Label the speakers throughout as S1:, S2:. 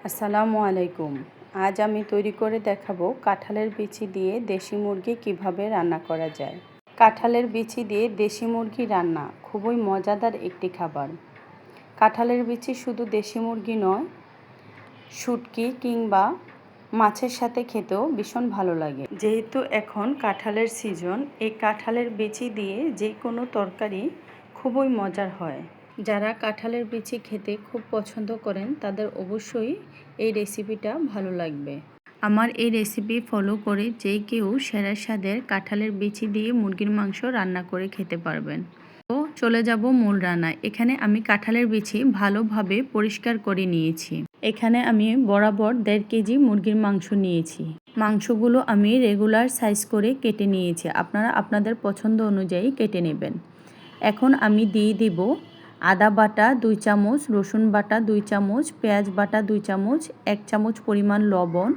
S1: আসসালামু আলাইকুম। আজ আমি তৈরি করে দেখাবো কাঁঠালের বিচি দিয়ে দেশি মুরগি কিভাবে রান্না করা যায়। কাঁঠালের বিচি দিয়ে দেশি মুরগি রান্না খুবই মজাদার একটি খাবার। কাঁঠালের বিচি শুধু দেশি মুরগি নয়, শুটকি কিংবা মাছের সাথে খেতেও ভীষণ ভালো লাগে। যেহেতু এখন কাঁঠালের সিজন, এই কাঁঠালের বিচি দিয়ে যে কোনো তরকারি খুবই মজার হয়। যারা কাঁঠালের বিচি খেতে খুব পছন্দ করেন তাদের অবশ্যই এই রেসিপিটা ভালো লাগবে। আমার এই রেসিপি ফলো করে যে কেউ সেরা স্বাদের কাঁঠালের বিচি দিয়ে মুরগির মাংস রান্না করে খেতে পারবেন। তো চলে যাব মূল রান্নায়। এখানে আমি কাঁঠালের বিচি ভালোভাবে পরিষ্কার করে নিয়েছি। এখানে আমি বরাবর 1.5 কেজি মুরগির মাংস নিয়েছি। মাংসগুলো আমি রেগুলার সাইজ করে কেটে নিয়েছি। আপনারা আপনাদের পছন্দ অনুযায়ী কেটে নেবেন। এখন আমি দিয়ে দিব আদা বাটা 2 চামচ, রসুন বাটা 2 চামচ, পেঁয়াজ বাটা 2 চামচ, 1 চামচ পরিমাণ লবণ,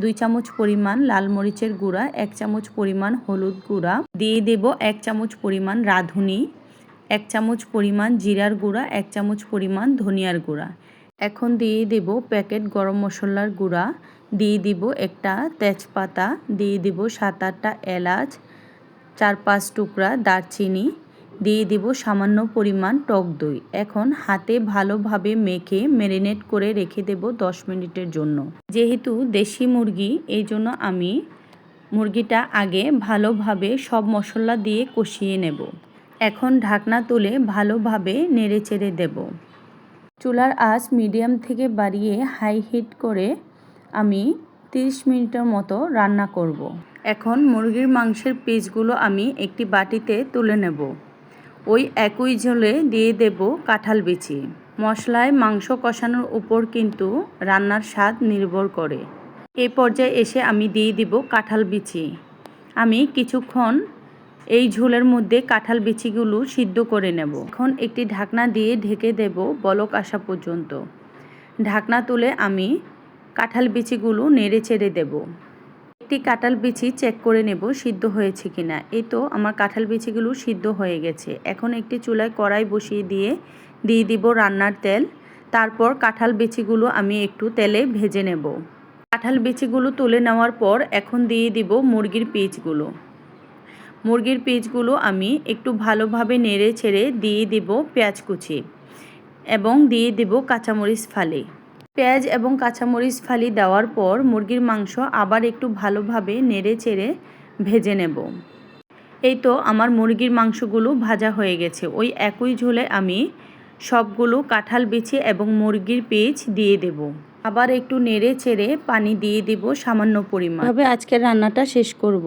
S1: 2 চামচ পরিমাণ লাল মরিচের গুঁড়া, 1 চামচ পরিমাণ হলুদ গুঁড়া, দিয়ে দেব 1 চামচ পরিমাণ রাঁধুনি, 1 চামচ পরিমাণ জিরার গুঁড়া, 1 চামচ পরিমাণ ধনিয়ার গুঁড়া। এখন দিয়ে দেব প্যাকেট গরম মশলার গুঁড়া, দিয়ে দিব একটা তেজপাতা, দিয়ে দিব 7-8টা এলাচ, 4-5 টুকরা দারচিনি, দিয়ে দিব সামান্য পরিমাণ টক দই। এখন হাতে ভালোভাবে মেখে ম্যারিনেট করে রেখে দেব 10 মিনিটের জন্য। যেহেতু দেশি মুরগি, এই জন্য আমি মুরগিটা আগে ভালোভাবে সব মশলা দিয়ে কষিয়ে নেব। এখন ঢাকনা তুলে ভালোভাবে নেড়েচেড়ে দেব। চুলার আঁচ মিডিয়াম থেকে বাড়িয়ে হাই হিট করে আমি 30 মিনিটের মতো রান্না করব। এখন মুরগির মাংসের পিসগুলো আমি একটি বাটিতে তুলে নেব। ওই একই ঝোলে দিয়ে দেব কাঁঠাল বিচি। মশলায় মাংস কষানোর উপর কিন্তু রান্নার স্বাদ নির্ভর করে। এই পর্যায়ে এসে আমি দিয়ে দিব কাঁঠাল বিচি। আমি কিছুক্ষণ এই ঝোলের মধ্যে কাঁঠাল বিচিগুলো সিদ্ধ করে নেব। এখন একটি ঢাকনা দিয়ে ঢেকে দেব বলক আসা পর্যন্ত। ঢাকনা তুলে আমি কাঁঠাল বিচিগুলো নেড়ে চেড়ে দেব। একটি কাঁঠাল বিচি চেক করে নেব সিদ্ধ হয়েছে কিনা। এই তো আমার কাঁঠাল বিচিগুলো সিদ্ধ হয়ে গেছে। এখন একটি চুলায় কড়াই বসিয়ে দিয়ে দিব রান্নার তেল। তারপর কাঁঠাল বিচিগুলো আমি একটু তেলে ভেজে নেব। কাঁঠাল বিচিগুলো তুলে নেওয়ার পর এখন দিয়ে দিব মুরগির পিসগুলো। মুরগির পিসগুলো আমি একটু ভালোভাবে নেড়ে ছেড়ে দিয়ে দিব পেঁয়াজ কুচি এবং দিয়ে দিব কাঁচামরিচ ফালি। পেঁয়াজ এবং কাঁচামরিচ ফালি দেওয়ার পর মুরগির মাংস আবার একটু ভালোভাবে নেড়ে চেড়ে ভেজে নেব। এই তো আমার মুরগির মাংসগুলো ভাজা হয়ে গেছে। ওই একই ঝোলে আমি সবগুলো কাঁঠাল বিচি এবং মুরগির পিস দিয়ে দেব। আবার একটু নেড়ে চেড়ে পানি দিয়ে দেব সামান্য পরিমাণ। তবে আজকের রান্নাটা শেষ করব।